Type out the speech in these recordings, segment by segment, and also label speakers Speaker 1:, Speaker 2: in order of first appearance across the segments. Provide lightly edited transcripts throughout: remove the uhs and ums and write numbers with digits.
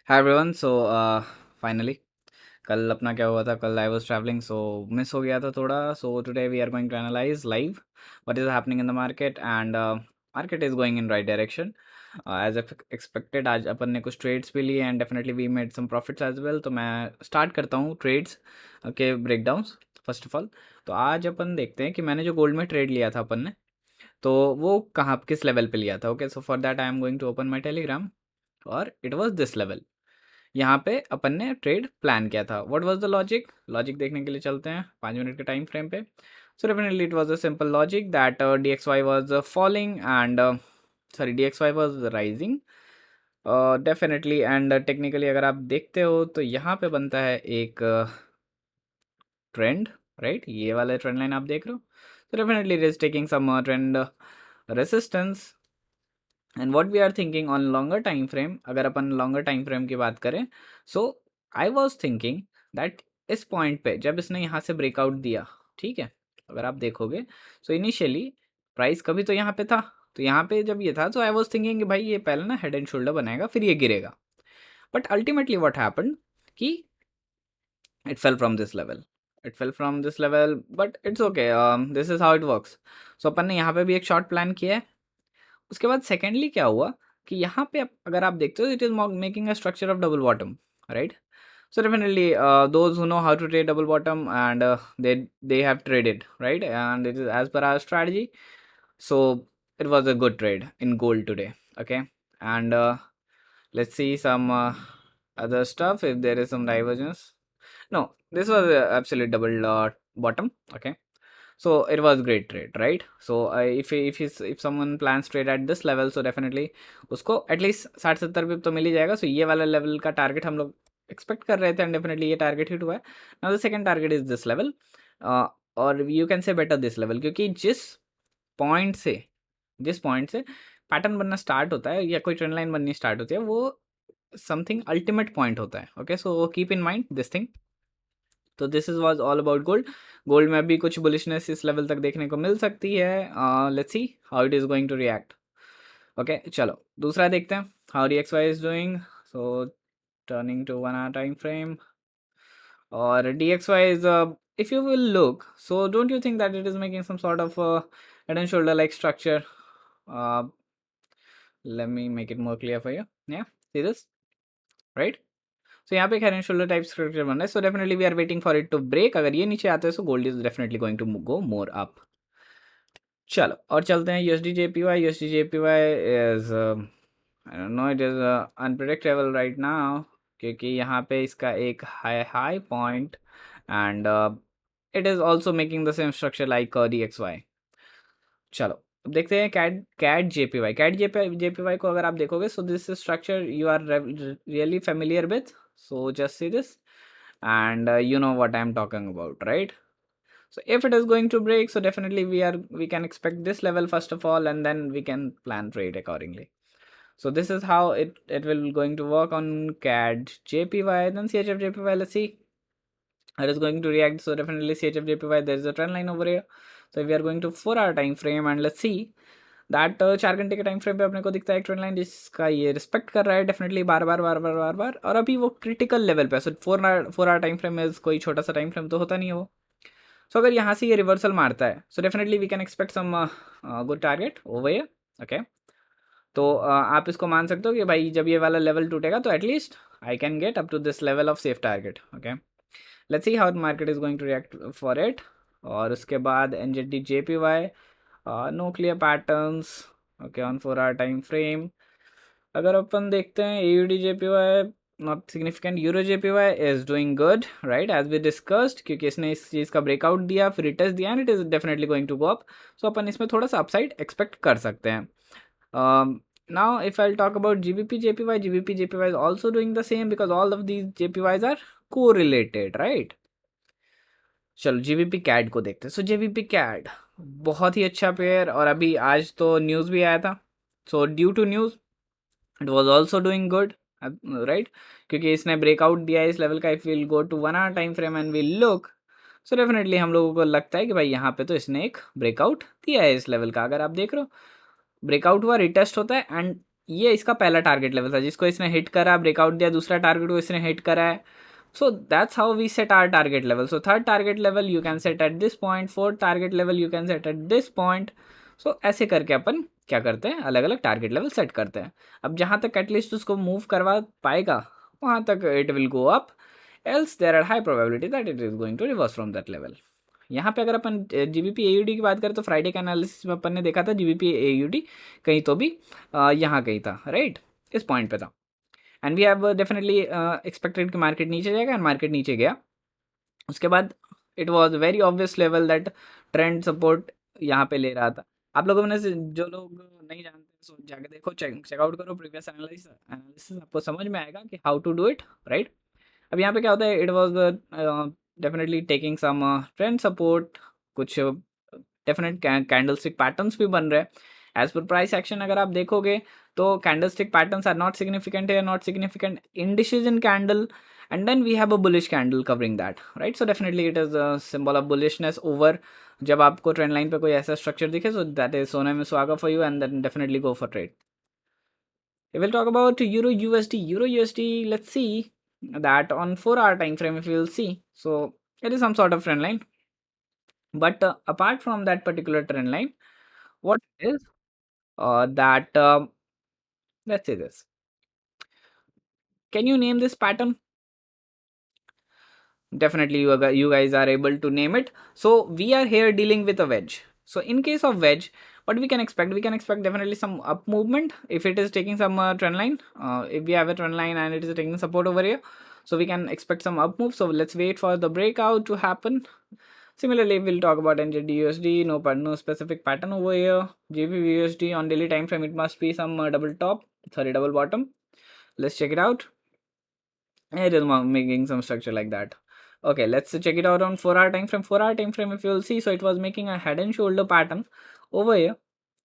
Speaker 1: Hi everyone. So finally कल अपना क्या हुआ था, कल I was travelling so miss हो गया था थोड़ा। So today we are going to analyse live what is happening in the market and market is going in right direction as expected. आज अपन ने कुछ ट्रेड्स भी लिए and definitely we made some profits as well. तो मैं start करता हूँ ट्रेड्स के ब्रेकडाउन्स फर्स्ट ऑफ ऑल। तो आज अपन देखते हैं कि मैंने जो गोल्ड में ट्रेड लिया था अपन ने, तो वो कहाँ किस लेवल पे लिया था। Okay, so for that I am going to open my Telegram और इट वॉज दिस लेवल। यहाँ पे अपन ने ट्रेड प्लान किया था। What was the logic, logic देखने के लिए चलते हैं 5 मिनट के टाइम फ्रेम पे। So definitely it was a simple logic that D X why was falling and sorry D X why was rising definitely. And technically अगर आप देखते हो तो यहाँ पे बनता है एक ट्रेंड, राइट। ये वाला ट्रेंड लाइन आप देख रहे हो। तो definitely it is taking some trend resistance and what we are thinking on longer time frame. अगर अपन लॉन्गर टाइम फ्रेम की बात करें, so I was thinking that इस पॉइंट पे जब इसने यहाँ से ब्रेकआउट दिया, ठीक है, अगर आप देखोगे सो इनिशियली प्राइस कभी तो यहाँ पे था। तो यहाँ पे जब ये था तो आई वॉज थिंकिंग कि भाई ये पहले ना हेड एंड शोल्डर बनाएगा फिर ये गिरेगा। बट अल्टीमेटली व्हाट हैपेंड कि it fell from this level, it fell from this level, but it's okay. This is how it works. So अपन ने यहाँ पे भी एक शॉर्ट प्लान किया है। उसके बाद सेकेंडली क्या हुआ कि यहाँ पे अगर आप देखते हो it is making a structure of double bottom, right. So definitely those who know how to trade double bottom and they have traded, right, and it is as per our strategy. So it was a good trade in gold today. Okay, and let's see some other stuff if there is some divergence. No, this was a absolute double bottom. Okay, so it was great trade, right? So if someone plans trade at this level, so definitely उसको at least 60-70 पिप तो मिल ही जाएगा. So ये वाला level का target हम लोग expect कर रहे थे एंड डेफिनेटली ये टारगेट हिट हुआ है. Now the second target is this level और you can say better this level, क्योंकि जिस पॉइंट से पैटर्न बनना स्टार्ट होता है या कोई ट्रेंड लाइन बननी स्टार्ट होती है वो समथिंग अल्टीमेट पॉइंट होता है. Okay, so keep in mind this thing. तो this is was all about gold. Gold में भी कुछ बुलिशनेस इस लेवल तक देखने को मिल सकती है. Let's see how it is going to react. Okay, चलो दूसरा देखते हैं how D X Y is doing. So turning to 1 hour time frame और D X Y is if you will look, so don't you think that it is making some sort of head and shoulder like structure? uh, let me make it more clear for you. Yeah, see this, right? So यहाँ पे head and shoulder type structure बन रहा है. So definitely we are waiting for it to break. अगर ये नीचे आते हैं so gold is definitely going to go more up. चलो और चलते हैं USD JPY. USD JPY is I don't know, it is unpredictable right now, क्योंकि यहाँ पे इसका एक high point and it is also making the same structure like D X Y. चलो अब देखते हैं CAD CAD JPY. CAD JPY को अगर आप देखोगे so this structure you are really familiar with. So just see this and you know what I'm talking about, right? So if it is going to break, so definitely we can expect this level first of all and then we can plan trade accordingly. So this is how it will going to work on CAD JPY. Then CHF JPY, let's see how it is going to react. So definitely CHF JPY, there is a trend line over here. So if we are going to 4 hour time frame and let's see that 4 घंटे के time frame पे अपने को दिखता है एक trend line जिसका ये रिस्पेक्ट कर रहा है डेफिनेटली बार बार बार बार बार बार. और अभी वो क्रिटिकल लेवल पे. सो 4 आवर टाइम फ्रेम में कोई छोटा सा टाइम फ्रेम तो होता नहीं है वो. सो अगर यहाँ से ये रिवर्सल मारता है so definitely we can expect some good target over here. Okay, तो आप इसको मान सकते हो कि भाई जब ये वाला लेवल टूटेगा तो at least I can get up to this level of safe target. Okay, let's see how the market is going to react for it. और उसके बाद NZD JPY, no clear patterns. Okay, on 4 hour time frame अगर अपन देखते हैं AUD JPY not significant. Euro JPY is doing good, right, as we discussed, क्योंकि इसने इस चीज़ का ब्रेकआउट दिया फिर रिटेस्ट दिया and it is definitely going to go up. So अपन इसमें थोड़ा सा अपसाइड एक्सपेक्ट कर सकते हैं. Now if I talk about GBP JPY is also doing the same because all of these JPYs are correlated, right. चलो GBP CAD को देखते हैं. सो जीबीपी कैड बहुत ही अच्छा पेयर और अभी आज तो न्यूज़ भी आया था. So due to news it was also doing good, right, क्योंकि इसने ब्रेकआउट दिया है इस लेवल का. If will go to 1 hour time frame and will look, so definitely हम लोगों को लगता है कि भाई यहाँ पे तो इसने एक ब्रेकआउट दिया है इस लेवल का. अगर आप देख रहे हो ब्रेकआउट हुआ, रिटेस्ट होता है एंड ये इसका पहला टारगेट लेवल था जिसको इसने हिट करा, ब्रेकआउट दिया, दूसरा टारगेट को इसने हिट करा है. So that's how we set our target level. So third target level you can set at this point, fourth target level you can set at this point. So ऐसे करके अपन क्या करते हैं, अलग अलग टारगेट लेवल सेट करते हैं. अब जहाँ तक एटलीस्ट उसको मूव करवा पाएगा वहाँ तक it will go up, else there are high probability that it is going to reverse from that level. यहाँ पे अगर अपन जीबीपी एयूडी की बात करें तो फ्राइडे के एनालिसिस में अपन ने देखा था जीबीपी एयूडी कहीं तो भी यहाँ कहीं था, राइट, इस पॉइंट पे था. And we have definitely expected कि मार्केट नीचे जाएगा, एंड मार्केट नीचे गया. उसके बाद it was very obvious level that trend support यहाँ पे ले रहा था. आप लोगों में से जो लोग नहीं जानते सो जाके देखो, चेकआउट करो प्रीवियस एनालिसिस, आपको समझ में आएगा कि how to do it, right. अब यहाँ पे क्या होता है, it was definitely taking some trend support, कुछ डेफिनेट कैंडलस्टिक पैटर्न्स भी बन रहे हैं. एज पर प्राइस एक्शन अगर आप देखोगे तो candlestick patterns are not significant here, not significant indecision candle, and then we have a bullish candle covering that, right. So definitely it is a symbol of bullishness over. जब आपको trend line पे कोई ऐसा structure दिखे so that is सोने में सुहागा for you, and then definitely go for trade. We will talk about euro USD. Euro USD, let's see that on 4-hour time frame. If you will see, so it is some sort of trend line, but apart from that particular trend line, what is that let's say this. Can you name this pattern? Definitely you guys are able to name it. So we are here dealing with a wedge. So in case of wedge, what we can expect? We can expect definitely some up movement if it is taking some trend line. If we have a trend line and it is taking support over here, so we can expect some up move. So let's wait for the breakout to happen. Similarly, we'll talk about NZD/USD. No specific pattern over here. GBP/USD on daily time frame, it must be some double top, sorry, double bottom. Let's check it out. It is making some structure like that. Okay, let's check it out on 4-hour time frame. 4-hour time frame, if you'll see, so it was making a head and shoulder pattern over here.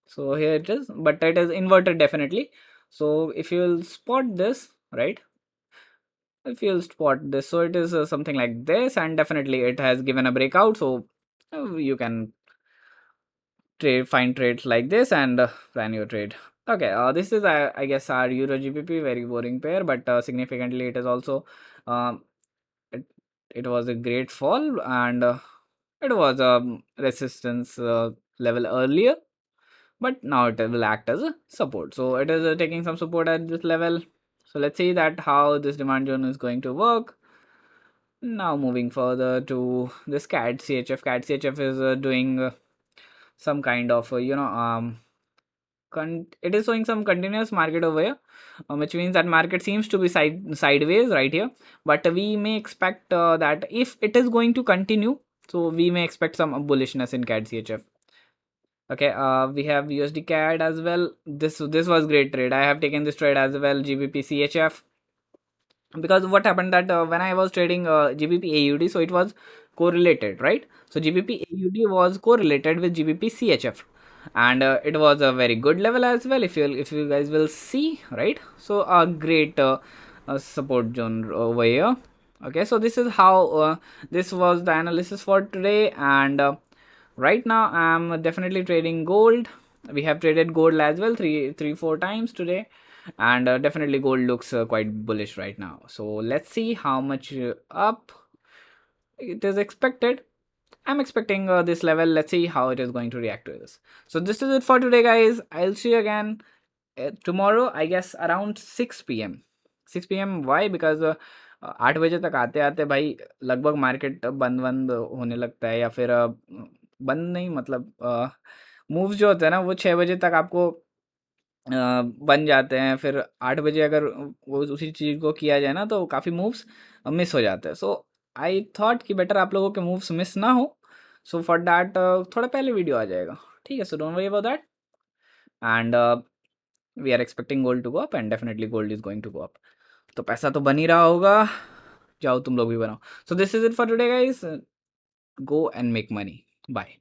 Speaker 1: So here it is, but it is inverted definitely. So if you'll spot this, right, if you'll spot this, so it is something like this, and definitely it has given a breakout. So you can find trades like this and plan your trade. Okay, this is I guess our Euro GBP, very boring pair, but significantly it is also um, it was a great fall, and it was a resistance level earlier, but now it will act as a support. So it is taking some support at this level. So let's see that how this demand zone is going to work. Now moving further to this CAD CHF. CAD CHF is doing some kind of it is showing some continuous market over here, which means that market seems to be sideways right here, but we may expect that if it is going to continue, so we may expect some bullishness in CAD CHF. Okay, we have USD CAD as well. This was great trade. I have taken this trade as well, GBP CHF, because what happened that when I was trading GBP AUD, so it was correlated, right. So GBP AUD was correlated with GBP CHF, and it was a very good level as well, if you guys will see, right. So a great support zone over here. Okay, so this is how this was the analysis for today, and right now I'm definitely trading gold. We have traded gold as well 4 times today, and definitely gold looks quite bullish right now. So let's see how much up it is expected. I'm expecting this level. Let's see how it is going to react to this. So this is it for today, guys. I'll see you again tomorrow, I guess around 6 p.m. 6 p.m. Why? Because 8 बजे तक आते आते भाई लगभग market बंद बंद होने लगता है, या फिर बंद नहीं, मतलब मूव्स जो होते हैं ना वो 6 बजे तक आपको बन जाते हैं. फिर 8 बजे अगर वो उसी चीज़ को किया जाए ना तो काफ़ी मूव्स मिस हो जाते हैं. सो आई थॉट कि बेटर आप लोगों के मूव्स मिस ना हो, सो फॉर दैट थोड़ा पहले वीडियो आ जाएगा, ठीक है. So don't worry about that, and we are expecting gold to go up, and definitely gold is going to go up. तो पैसा तो बन ही रहा होगा, जाओ तुम लोग भी बनाओ. So this is it for today guys, go and make money. Bye.